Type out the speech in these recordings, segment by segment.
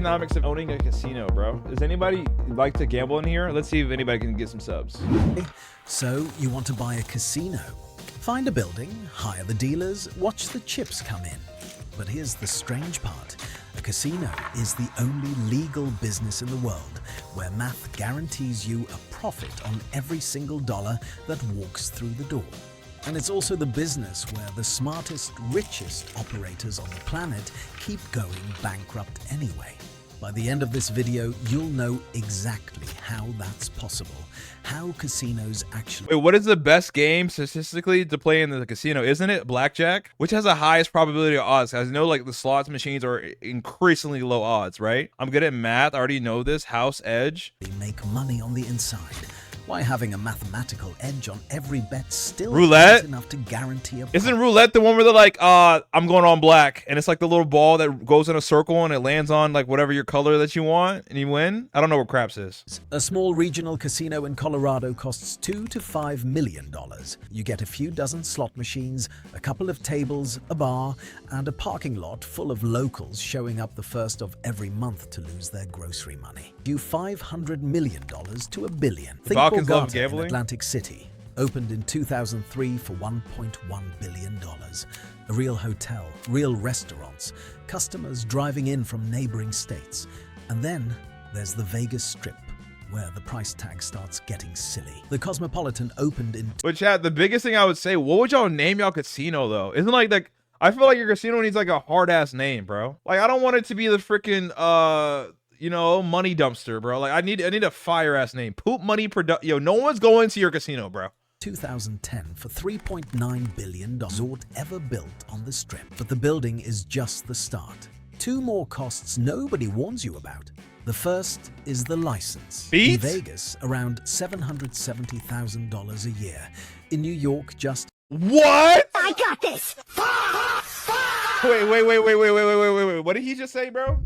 economics of owning a casino, bro? Does anybody like to gamble in here? Let's see if anybody can get some subs. So you want to buy a casino? Find a building, hire the dealers, watch the chips come in. But here's the strange part. A casino is the only legal business in the world where math guarantees you a profit on every single dollar that walks through the door. And it's also the business where the smartest, richest operators on the planet keep going bankrupt anyway. By the end of this video, you'll know exactly how that's possible, how casinos actually... Wait, what is the best game statistically to play in the casino? Isn't it blackjack? Which has the highest probability of odds? I know like the slots machines are increasingly low odds, right? I'm good at math. I already know this. House edge. They make money on the inside. Why having a mathematical edge on every bet still roulette isn't enough to guarantee a... Isn't roulette the one where they're like, I'm going on black, and it's like the little ball that goes in a circle and it lands on like whatever your color that you want and you win? I don't know what craps is. A small regional casino in Colorado costs $2 to $5 million. You get a few dozen slot machines, a couple of tables, a bar, and a parking lot full of locals showing up the first of every month to lose their grocery money. You $500 million to $1 billion. Think Love Borgata gambling? in Atlantic City, opened in 2003 for $1.1 billion. A real hotel, real restaurants, customers driving in from neighboring states. And then there's the Vegas Strip, where the price tag starts getting silly. The Cosmopolitan opened in... But chat, the biggest thing I would say, what would y'all name y'all casino though? Isn't like I feel like your casino needs like a hard ass name, bro. Like I don't want it to be the freaking you know, money dumpster, bro. Like I need a fire ass name. Poop money Yo, no one's going to your casino, bro. 2010 for $3.9 billion resort ever built on the Strip. But the building is just the start. Two more costs nobody warns you about. The first is the license. Beats? In Vegas, around $770,000 a year. In New York, just... What? I got this! Wait. What did he just say, bro?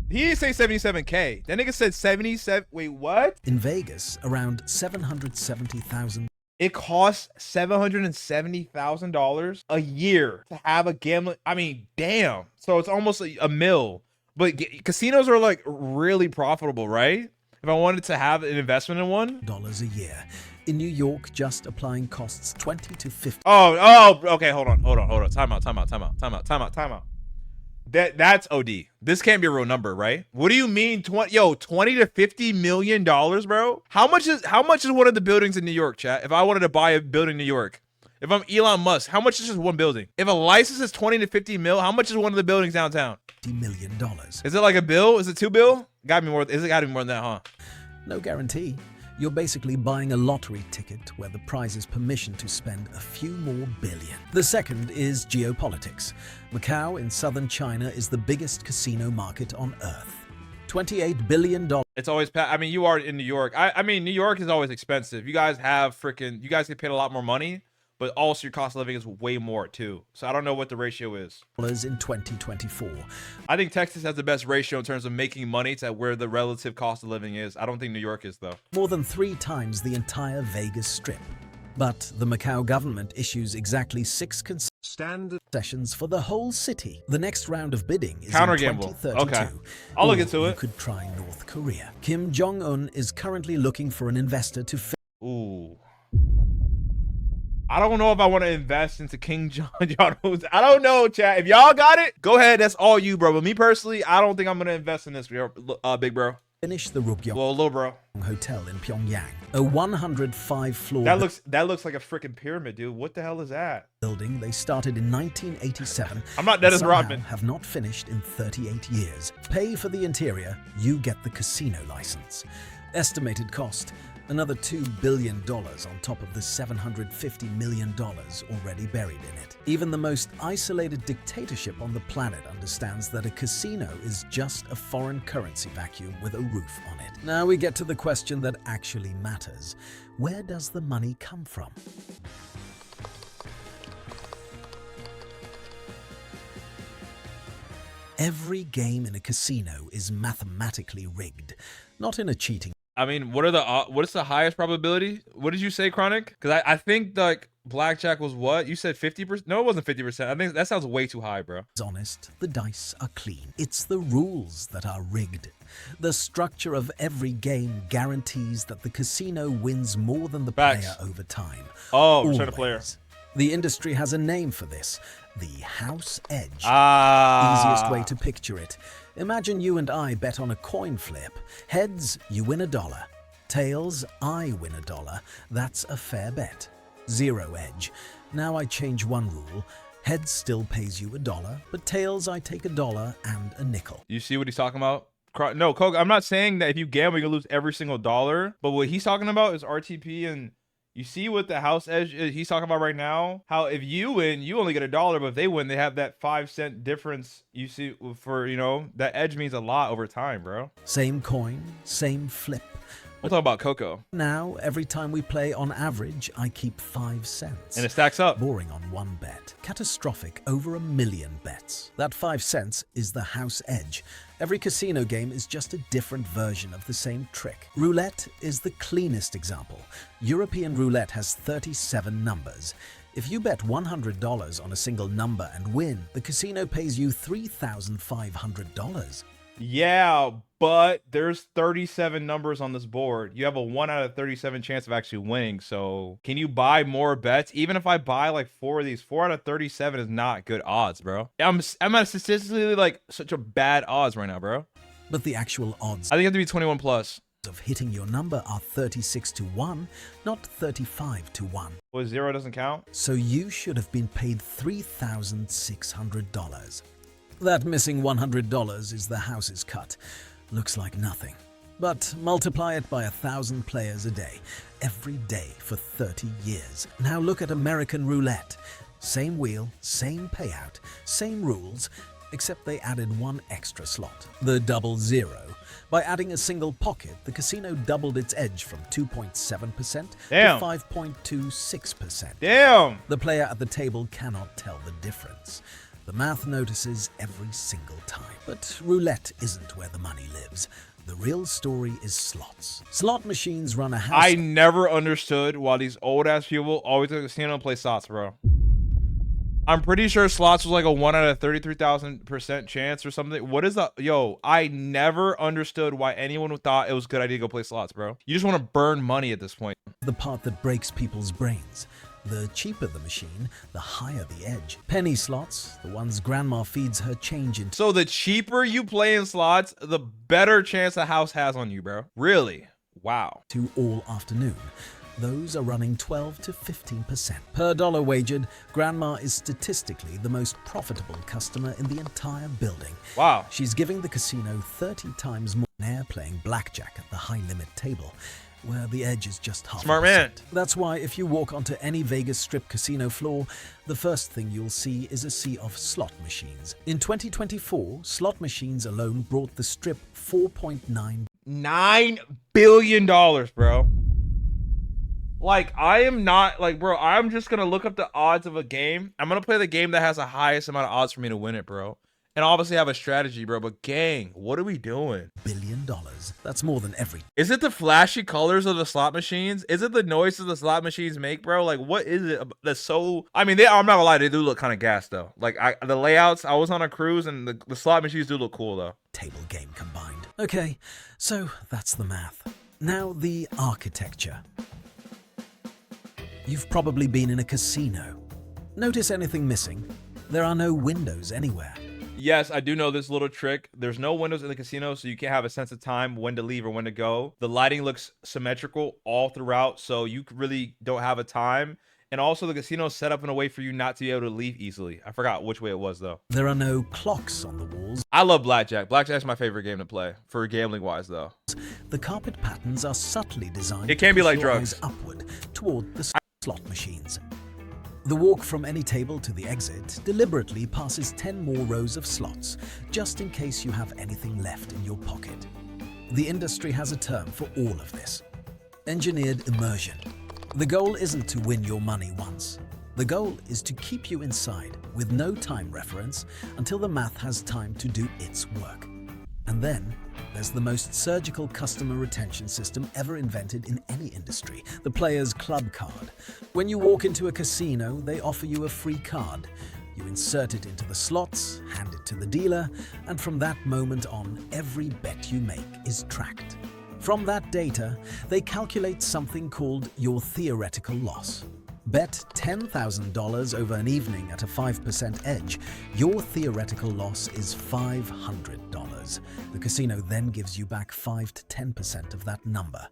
He didn't say 77K. That nigga said 77. Wait, what? In Vegas, around $770,000. It costs $770,000 a year to have a gambling. I mean, damn. So it's almost a mil. But casinos are like really profitable, right? If I wanted to have an investment in one. $1 a year. In New York, just applying costs 20 to 50. Oh, okay. Hold on. Time out. That's OD. This can't be a real number, right? What do you mean 20 to $50 million, bro? How much is one of the buildings in New York, chat? If I wanted to buy a building in New York, if I'm Elon Musk, how much is just one building? If a license is 20 to 50 mil, how much is one of the buildings downtown? $50 million. Is it like a bill? Is it 2 bill? Got me more. Is it got to be more than that, huh? No guarantee. You're basically buying a lottery ticket where the prize is permission to spend a few more billion. The second is geopolitics. Macau in southern China is the biggest casino market on earth. $28 billion. It's always, I mean, you are in New York. I mean, New York is always expensive. You guys get paid a lot more money, but also your cost of living is way more too. So I don't know what the ratio is. In 2024. I think Texas has the best ratio in terms of making money to where the relative cost of living is. I don't think New York is though. More than 3 times the entire Vegas Strip. But the Macau government issues exactly 6 standard sessions for the whole city. The next round of bidding is counter in gamble. 2032. Okay, I'll look into it. You could try North Korea. Kim Jong-un is currently looking for an investor to... Ooh. I don't know if I want to invest into King John. I don't know, chat. If y'all got it, go ahead. That's all you, bro. But me personally, I don't think I'm going to invest in this, big bro. Finish the Rubyong little bro. Hotel in Pyongyang, a 105-floor... That looks like a freaking pyramid, dude. What the hell is that? Building they started in 1987. I'm not Dennis Rodman. Have not finished in 38 years. Pay for the interior, you get the casino license. Estimated cost, another $2 billion on top of the $750 million already buried in it. Even the most isolated dictatorship on the planet understands that a casino is just a foreign currency vacuum with a roof on it. Now we get to the question that actually matters. Where does the money come from? Every game in a casino is mathematically rigged, not in a cheating I mean, what is the highest probability? What did you say, Chronic? Because I think like blackjack was what? You said 50%? No, it wasn't 50%. I think that sounds way too high, bro. Honest, the dice are clean. It's the rules that are rigged. The structure of every game guarantees that the casino wins more than the Facts. player over time. Oh, return to player. Always. The industry has a name for this, the house edge. Ah. Easiest way to picture it. Imagine you and I bet on a coin flip. Heads, you win $1. Tails, I win $1. That's a fair bet. Zero edge. Now I change one rule. Heads still pays you $1, but tails I take $1 and a nickel. You see what he's talking about? No, Coke, I'm not saying that if you gamble, you're gonna lose every single dollar. But what he's talking about is RTP, and you see what the house edge is he's talking about right now? How if you win, you only get $1, but if they win, they have that 5-cent difference. You see, for, you know, that edge means a lot over time, bro. Same coin, same flip. We'll talk about Coco. Now, every time we play on average, I keep 5 cents. And it stacks up. Boring on one bet. Catastrophic over 1 million bets. That 5 cents is the house edge. Every casino game is just a different version of the same trick. Roulette is the cleanest example. European roulette has 37 numbers. If you bet $100 on a single number and win, the casino pays you $3,500. Yeah, but there's 37 numbers on this board. You have a 1 out of 37 chance of actually winning. So can you buy more bets? Even if I buy like 4 of these, 4 out of 37 is not good odds, bro. I'm at statistically like such a bad odds right now, bro. But the actual odds I think you have to be 21 plus. of hitting your number are 36 to 1, not 35 to 1. Well, 0 doesn't count. So you should have been paid $3,600. That missing $100 is the house's cut. Looks like nothing. But multiply it by 1,000 players a day, every day for 30 years. Now look at American roulette. Same wheel, same payout, same rules, except they added one extra slot, the double zero. By adding a single pocket, the casino doubled its edge from 2.7% to Damn. 5.26%. Damn. The player at the table cannot tell the difference. The math notices every single time. But roulette isn't where the money lives. The real story is slots. Slot machines run a house. I never understood why these old ass people always go to the casino and play slots, bro. I'm pretty sure slots was like a 1 out of 33,000% chance or something. What is that? Yo, I never understood why anyone thought it was a good idea to go play slots, bro. You just want to burn money at this point. The part that breaks people's brains. The cheaper the machine, the higher the edge. Penny slots, the ones grandma feeds her change into. So the cheaper you play in slots, the better chance the house has on you, bro. Really? Wow. All afternoon. Those are running 12 to 15%. Per dollar wagered, grandma is statistically the most profitable customer in the entire building. Wow. She's giving the casino 30 times more than air playing blackjack at the high limit table, where the edge is just half. Smart man. That's why if you walk onto any Vegas Strip casino floor, the first thing you'll see is a sea of slot machines. In 2024, slot machines alone brought the Strip $9 billion, bro. Like, I am not, like, bro, I'm just going to look up the odds of a game. I'm going to play the game that has the highest amount of odds for me to win it, bro. And obviously have a strategy, bro. But gang, what are we doing? $1 billion. That's more than every. Is it the flashy colors of the slot machines? Is it the noises the slot machines make, bro? Like, what is it that's so... I mean, I'm not gonna lie, they do look kind of gas, though. Like, the layouts, I was on a cruise, and the slot machines do look cool, though. Table game combined. Okay, so that's the math. Now the architecture. You've probably been in a casino. Notice anything missing? There are no windows anywhere. Yes, I do know this little trick. There's no windows in the casino, so you can't have a sense of time when to leave or when to go. The lighting looks symmetrical all throughout, so you really don't have a time. And also, the casino is set up in a way for you not to be able to leave easily. I forgot which way it was, though. There are no clocks on the walls. I love blackjack. Blackjack's my favorite game to play, for gambling-wise, though. The carpet patterns are subtly designed. It can be to like push your drugs. eyes upward toward the slot machines. The walk from any table to the exit deliberately passes 10 more rows of slots, just in case you have anything left in your pocket. The industry has a term for all of this: engineered immersion. The goal isn't to win your money once. The goal is to keep you inside with no time reference until the math has time to do its work. And then there's the most surgical customer retention system ever invented in any industry, the Players Club card. When you walk into a casino, they offer you a free card. You insert it into the slots, hand it to the dealer, and from that moment on, every bet you make is tracked. From that data, they calculate something called your theoretical loss. Bet $10,000 over an evening at a 5% edge. Your theoretical loss is $500. The casino then gives you back 5 to 10% of that number.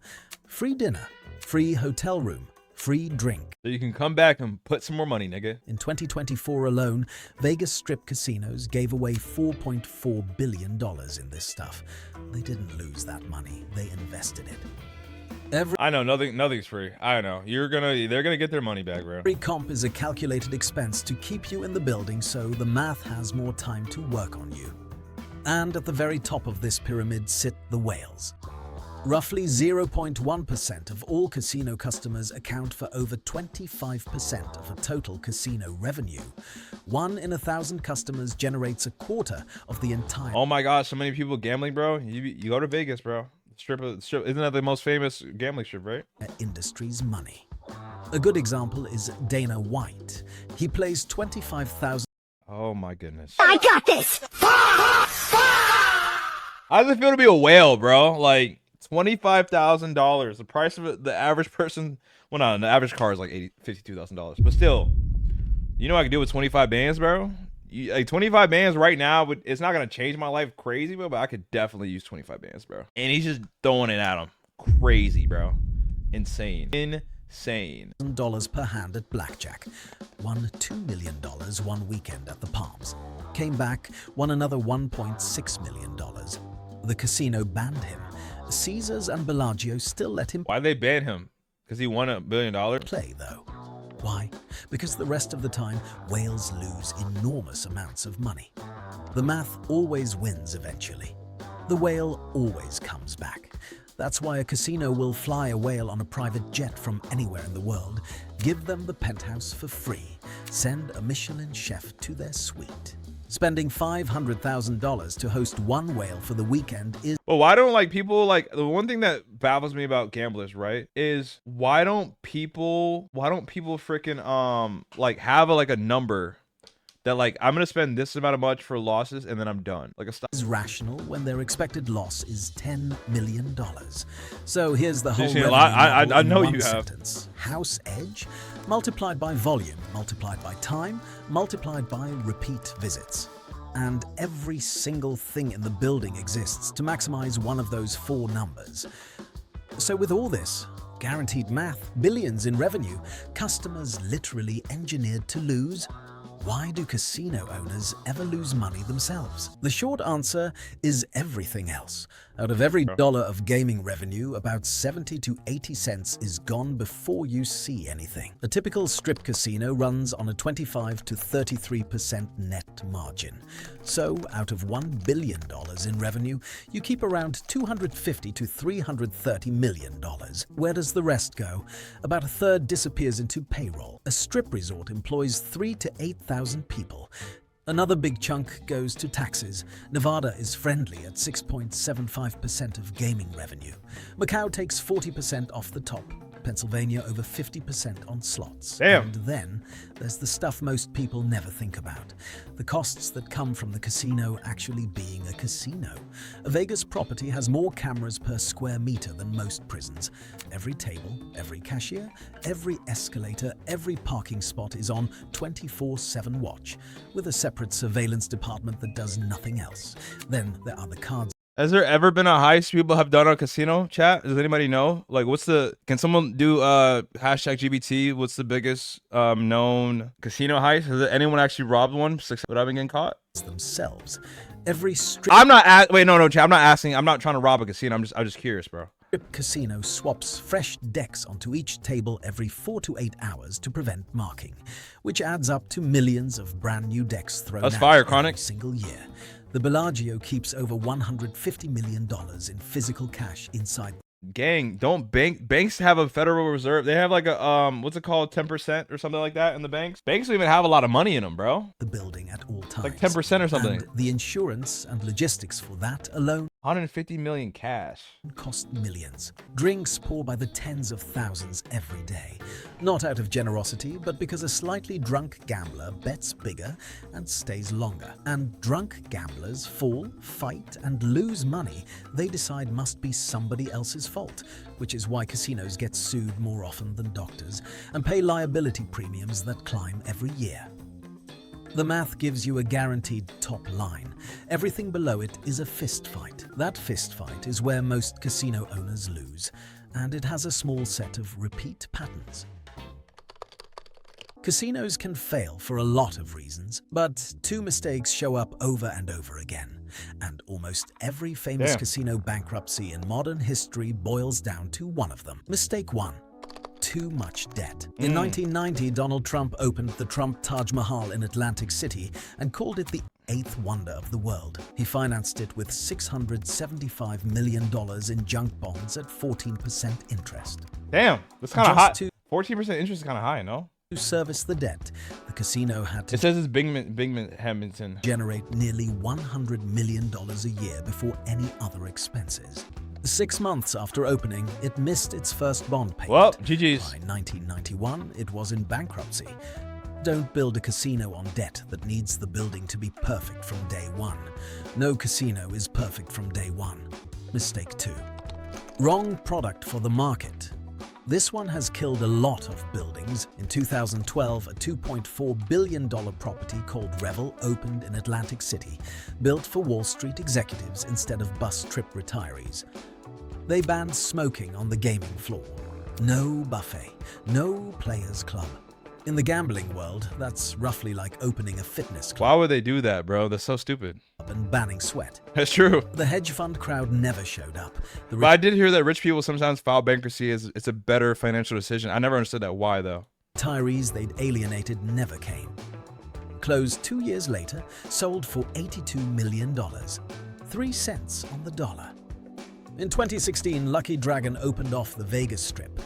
Free dinner, free hotel room, free drink. So you can come back and put some more money, nigga. In 2024 alone, Vegas Strip casinos gave away $4.4 billion in this stuff. They didn't lose that money, they invested it. I know nothing's free. I know. They're gonna get their money back, bro. Every comp is a calculated expense to keep you in the building so the math has more time to work on you. And at the very top of this pyramid sit the whales. Roughly 0.1% of all casino customers account for over 25% of a total casino revenue. 1 in 1,000 customers generates a quarter of the entire... Oh my gosh, so many people gambling, bro. You go to Vegas, bro. Strip, isn't that the most famous gambling strip, right? Industry's money. A good example is Dana White. He plays 25,000... Oh my goodness. I got this! How does it feel to be a whale, bro? Like, $25,000. The price of it, the average person... Well, no, the average car is like $52,000. But still, you know what I can do with 25 bands, bro? Like 25 bands right now, but it's not gonna change my life crazy, bro. But I could definitely use 25 bands, bro. And he's just throwing it at him, crazy, bro, insane. $1,000 per hand at blackjack. Won $2 million one weekend at the Palms. Came back, won another $1.6 million. The casino banned him. Caesars and Bellagio still let him. Why they ban him? Because he won $1 billion. Play though. Why? Because the rest of the time, whales lose enormous amounts of money. The math always wins eventually. The whale always comes back. That's why a casino will fly a whale on a private jet from anywhere in the world, give them the penthouse for free, send a Michelin chef to their suite. Spending $500,000 to host one whale for the weekend is... Well, why don't people the one thing that baffles me about gamblers, right, is why don't people freaking like have a number that like I'm gonna spend this amount of much for losses and then I'm done, like a stop. Is rational when their expected loss is $10 million. So here's the whole revenue I know in one you have. sentence. House edge multiplied by volume, multiplied by time, multiplied by repeat visits. And every single thing in the building exists to maximize one of those 4 numbers. So with all this, guaranteed math, billions in revenue, customers literally engineered to lose. Why do casino owners ever lose money themselves? The short answer is everything else. Out of every dollar of gaming revenue, about 70 to 80 cents is gone before you see anything. A typical strip casino runs on a 25 to 33% net margin. So, out of $1 billion in revenue, you keep around $250 to $330 million. Where does the rest go? About a third disappears into payroll. A strip resort employs 3,000 to 8,000 people. Another big chunk goes to taxes. Nevada is friendly at 6.75% of gaming revenue. Macau takes 40% off the top. Pennsylvania over 50% on slots. Damn. And then there's the stuff most people never think about. The costs that come from the casino actually being a casino. A Vegas property has more cameras per square meter than most prisons. Every table, every cashier, every escalator, every parking spot is on 24/7 watch, with a separate surveillance department that does nothing else. Then there are the cards. Has there ever been a heist people have done on casino, chat? Does anybody know? Like, can someone do hashtag GBT? What's the biggest known casino heist? Has anyone actually robbed one without being caught? Themselves. Every strip... I'm not no, chat. I'm not asking. I'm not trying to rob a casino. I'm just curious, bro. Strip casino swaps fresh decks onto each table every 4 to 8 hours to prevent marking, which adds up to millions of brand new decks thrown That's out fire, every Chronic. single year. The Bellagio keeps over $150 million in physical cash inside. Gang, don't banks have a Federal Reserve? They have like a what's it called, 10% or something like that in the banks. Banks don't even have a lot of money in them, bro. The building at all times. Like 10% or something. And the insurance and logistics for that alone. 150 million cash. Cost millions. Drinks pour by the tens of thousands every day. Not out of generosity, but because a slightly drunk gambler bets bigger and stays longer. And drunk gamblers fall, fight, and lose money they decide must be somebody else's fault, which is why casinos get sued more often than doctors and pay liability premiums that climb every year. The math gives you a guaranteed top line. Everything below it is a fist fight. That fist fight is where most casino owners lose, and it has a small set of repeat patterns. Casinos can fail for a lot of reasons, but two mistakes show up over and over again. And almost every famous casino bankruptcy in modern history boils down to one of them. Mistake 1. Too much debt. In 1990, Donald Trump opened the Trump Taj Mahal in Atlantic City and called it the 8th wonder of the world. He financed it with $675 million in junk bonds at 14% interest. Damn, that's kind of hot. To 14% interest is kind of high, no? service the debt, the casino had to It says it's Binghamton. generate nearly $100 million a year before any other expenses. 6 months after opening, it missed its first bond payment. Well, GG's. By 1991, it was in bankruptcy. Don't build a casino on debt that needs the building to be perfect from day one. No casino is perfect from day one. Mistake 2. Wrong product for the market. This one has killed a lot of buildings. In 2012, a $2.4 billion property called Revel opened in Atlantic City, built for Wall Street executives instead of bus trip retirees. They banned smoking on the gaming floor. No buffet, no players club. In the gambling world, that's roughly like opening a fitness club Why would they do that, bro? That's so stupid. and banning sweat. That's true. The hedge fund crowd never showed up. The But I did hear that rich people sometimes file bankruptcy as it's a better financial decision. I never understood that. Why, though? retirees they'd alienated never came. Closed 2 years later, sold for $82 million. 3 cents on the dollar. In 2016, Lucky Dragon opened off the Vegas Strip,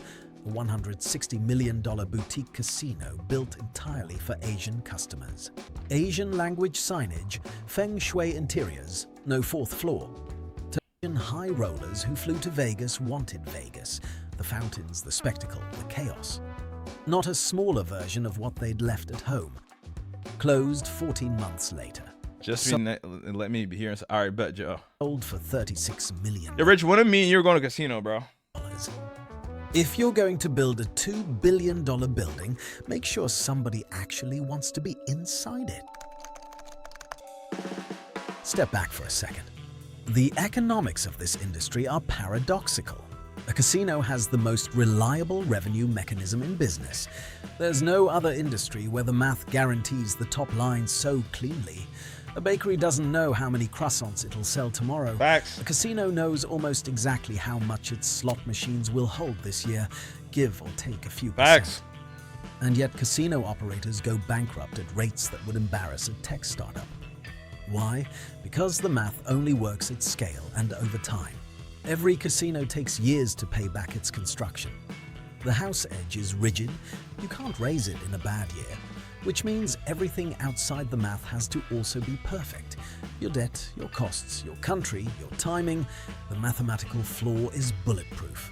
a $160 million boutique casino built entirely for Asian customers. Asian language signage, feng shui interiors, no fourth floor. Asian high rollers who flew to Vegas wanted Vegas, the fountains, the spectacle, the chaos. Not a smaller version of what they'd left at home. Closed 14 months later. Just let me be here. All right, bet, Joe. Sold for $36 million. Yeah, Rich, what do you mean you're going to casino, bro? If you're going to build a $2 billion building, make sure somebody actually wants to be inside it. Step back for a second. The economics of this industry are paradoxical. A casino has the most reliable revenue mechanism in business. There's no other industry where the math guarantees the top line so cleanly. A bakery doesn't know how many croissants it'll sell tomorrow. Facts. A casino knows almost exactly how much its slot machines will hold this year, give or take a few percent. Facts. And yet casino operators go bankrupt at rates that would embarrass a tech startup. Why? Because the math only works at scale and over time. Every casino takes years to pay back its construction. The house edge is rigid, you can't raise it in a bad year, which means everything outside the math has to also be perfect. Your debt, your costs, your country, your timing, the mathematical floor is bulletproof.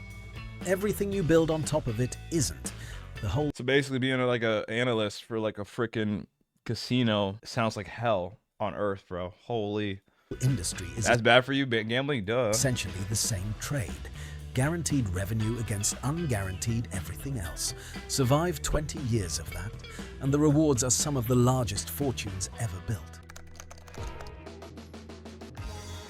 Everything you build on top of it isn't. The whole So basically, being like a analyst for like a freaking casino sounds like hell on earth, bro. Holy. industry is That's bad for you, gambling? Duh. essentially the same trade. Guaranteed revenue against unguaranteed everything else. Survive 20 years of that, and the rewards are some of the largest fortunes ever built.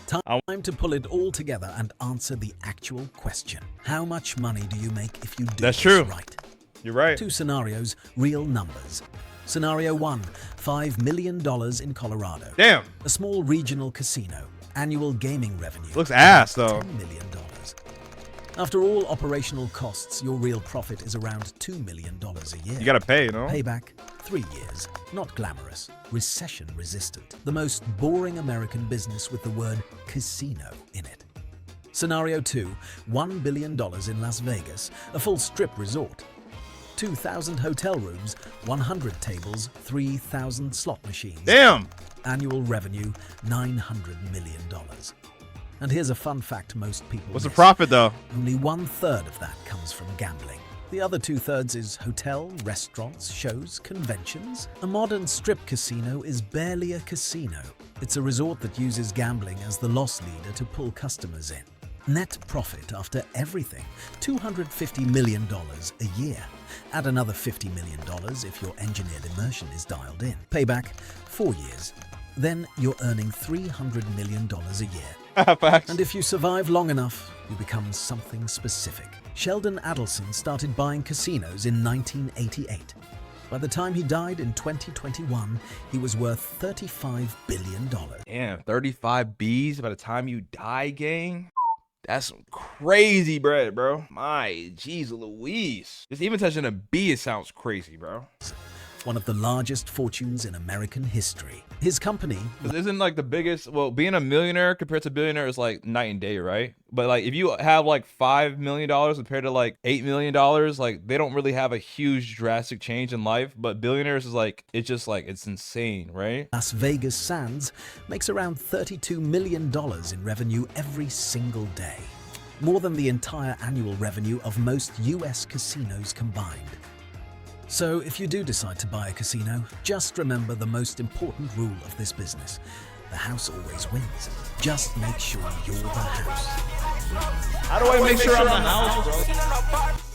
Time to pull it all together and answer the actual question. How much money do you make if you do That's this true. right? You're right. 2 scenarios, real numbers. Scenario 1, $5 million in Colorado. Damn. A small regional casino. Annual gaming revenue. Looks ass, though. $10 million. After all operational costs, your real profit is around $2 million a year. You gotta pay, you know? Payback, 3 years. Not glamorous. Recession resistant. The most boring American business with the word casino in it. Scenario 2, $1 billion in Las Vegas. A full strip resort. 2,000 hotel rooms, 100 tables, 3,000 slot machines. Damn. Annual revenue, $900 million. And here's a fun fact most people What's the miss. profit though? Only 1/3 of that comes from gambling. The other 2/3 is hotel, restaurants, shows, conventions. A modern strip casino is barely a casino. It's a resort that uses gambling as the loss leader to pull customers in. Net profit after everything, $250 million a year. Add another $50 million if your engineered immersion is dialed in. Payback, 4 years. Then you're earning $300 million a year. Facts. And if you survive long enough, you become something specific. Sheldon Adelson started buying casinos in 1988. By the time he died in 2021, he was worth $35 billion. Damn, 35 Bs by the time you die, gang? That's some crazy bread, bro. My jeez Louise. Just even touching a B, it sounds crazy, bro. One of the largest fortunes in American history. His company, 'Cause isn't like the biggest, well, being a millionaire compared to billionaire is like night and day, right? But like if you have like $5 million compared to like $8 million, like they don't really have a huge drastic change in life. But billionaires is like, it's just like, it's insane, right? Las Vegas Sands, makes around $32 million in revenue every single day. More than the entire annual revenue of most US casinos combined. So if you do decide to buy a casino, just remember the most important rule of this business. The house always wins. Just make sure you're the house. How do I make sure I'm the house, bro?